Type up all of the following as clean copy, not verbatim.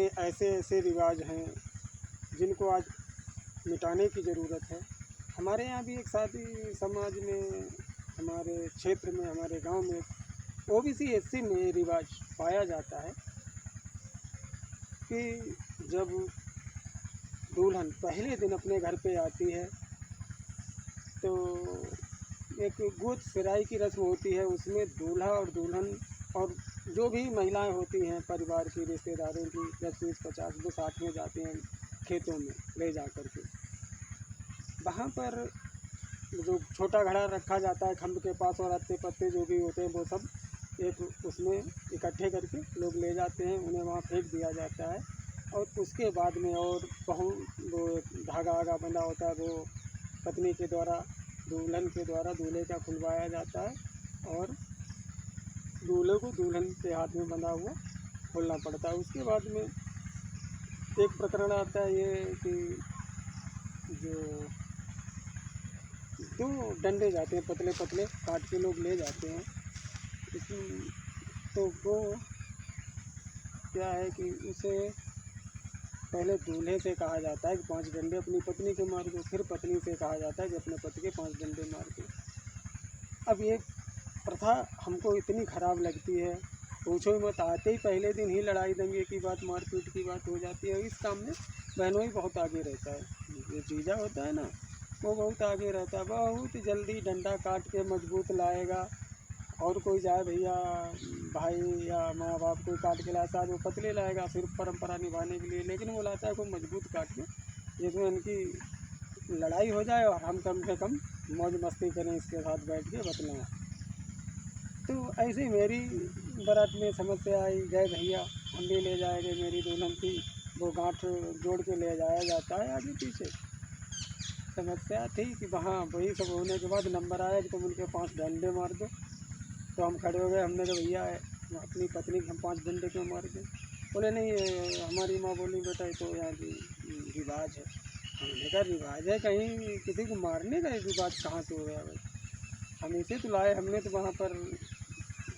में ऐसे ऐसे रिवाज हैं जिनको आज मिटाने की ज़रूरत है। हमारे यहाँ भी एक शादी समाज में, हमारे क्षेत्र में, हमारे गांव में ओबीसी एससी में रिवाज पाया जाता है कि जब दुल्हन पहले दिन अपने घर पे आती है तो एक गोद फेराई की रस्म होती है। उसमें दूल्हा और दुल्हन और जो भी महिलाएं होती हैं परिवार की, रिश्तेदारों की, 10 20 50 वो साथ में जाते हैं खेतों में ले जा कर के। वहाँ पर जो छोटा घड़ा रखा जाता है खम्भ के पास, और अत्ते पत्ते जो भी होते हैं वो सब एक उसमें इकट्ठे करके लोग ले जाते हैं, उन्हें वहाँ फेंक दिया जाता है। और उसके बाद में और वो धागा वागा बंधा होता है, वो पत्नी के द्वारा, दुल्हन के द्वारा दूल्हे का खुलवाया जाता है और दूल्हे को दुल्हन के हाथ में बंधा हुआ खोलना पड़ता है। उसके बाद में एक प्रकरण आता है ये कि जो 2 डंडे जाते हैं पतले पतले काट के लोग ले जाते हैं। इसमें तो वो क्या है कि उसे पहले दूल्हे से कहा जाता है कि 5 डंडे अपनी पत्नी के मार दो, फिर पत्नी से कहा जाता है कि अपने पति के 5 डंडे मार दो। अब ये प्रथा हमको इतनी ख़राब लगती है, पूछो ही मत। आते ही पहले दिन ही लड़ाई दंगे की बात, मारपीट की बात हो जाती है। इस काम में बहनों ही बहुत आगे रहता है। ये जीजा होता है ना, वो बहुत आगे रहता है, बहुत जल्दी डंडा काट के मजबूत लाएगा। और कोई जाए भैया भाई या माँ बाप कोई काट के लाए, शायद वो पतले लाएगा सिर्फ परंपरा निभाने के लिए, लेकिन वो लाता है कोई मजबूत काट के जिसमें उनकी लड़ाई हो जाए और हम कम से कम मौज मस्ती करें इसके साथ बैठ के बतलाएँ। तो ऐसे मेरी बारात में समस्या आई, गए भैया हम भी ले जाएंगे, मेरी दुल्हन थी, वो गांठ जोड़ के ले जाया जाता है आगे पीछे। समस्या थी कि वहाँ वही सब होने के बाद नंबर आया कि तुम उनके 5 डंडे मार दो। तो हम खड़े हो गए, हमने कहा भैया अपनी पत्नी के हम 5 डंडे क्यों मार दें? बोले नहीं, हमारी माँ बोली बेटा ये तो यहाँ की रिवाज है। हमने कहा रिवाज है, कहीं किसी को मारने का रिवाज कहाँ से हो गया भाई? हम इसे तो लाए, हमने तो वहाँ पर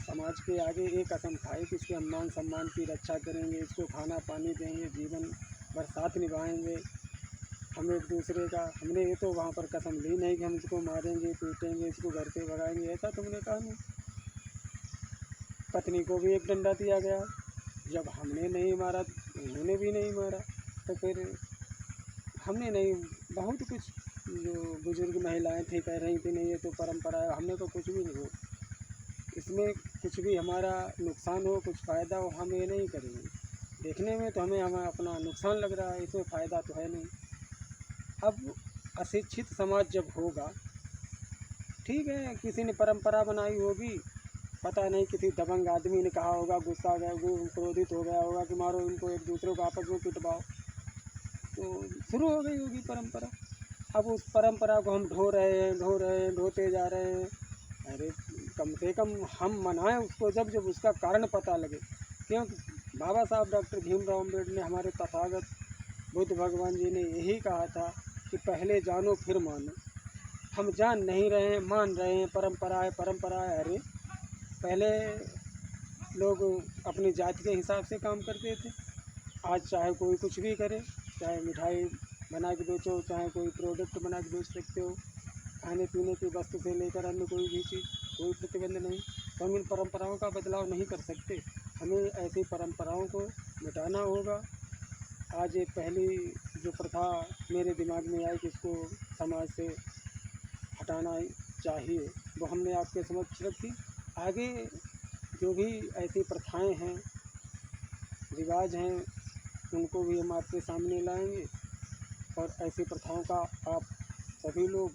समाज के आगे एक कसम खाई कि इसके हम मान सम्मान की रक्षा करेंगे, इसको खाना पानी देंगे, जीवन भर साथ निभाएंगे हम एक दूसरे का। हमने ये तो वहाँ पर कसम ली नहीं कि हम इसको मारेंगे, पीटेंगे, इसको घर से भगाएंगे, ऐसा तुमने कहा नहीं। पत्नी को भी एक डंडा दिया गया, जब हमने नहीं मारा उन्होंने भी नहीं मारा, तो फिर हमने नहीं, बहुत कुछ जो बुजुर्ग महिलाएं थी कह रही थी नहीं ये तो परंपरा है। हमने तो कुछ भी नहीं हो, इसमें कुछ भी हमारा नुकसान हो, कुछ फ़ायदा हो, हम ये नहीं करेंगे। देखने में तो हमें अपना नुकसान लग रहा है, इसमें फ़ायदा तो है नहीं। अब अशिक्षित समाज जब होगा, ठीक है किसी ने परंपरा बनाई होगी, पता नहीं किसी दबंग आदमी ने कहा होगा, गुस्सा गया, क्रोधित हो गया होगा कि मारो इनको, एक दूसरे को आपस में पिटवाओ, तो शुरू हो गई होगी परंपरा। अब उस परंपरा को हम ढोते जा रहे हैं। अरे कम से कम हम मनाएं उसको जब जब उसका कारण पता लगे। क्योंकि बाबा साहब डॉक्टर भीमराव अम्बेडकर ने, हमारे तथागत बुद्ध भगवान जी ने यही कहा था कि पहले जानो फिर मानो। हम जान नहीं रहे हैं, मान रहे हैं परंपरा है परंपरा है। अरे पहले लोग अपनी जाति के हिसाब से काम करते थे, आज चाहे कोई कुछ भी करे, चाहे मिठाई बना के बेचो, चाहे कोई प्रोडक्ट बना के बेच सकते हो, खाने पीने की वस्तु से लेकर अन्य कोई भी चीज़, कोई प्रतिबंध नहीं। तो हम इन परंपराओं का बदलाव नहीं कर सकते, हमें ऐसी परंपराओं को मिटाना होगा। आज ये पहली जो प्रथा मेरे दिमाग में आई कि इसको समाज से हटाना चाहिए, वो हमने आपके समक्ष रखी। आगे जो भी ऐसी प्रथाएं हैं, रिवाज हैं, उनको भी हम आपके सामने लाएंगे और ऐसी प्रथाओं का आप सभी लोग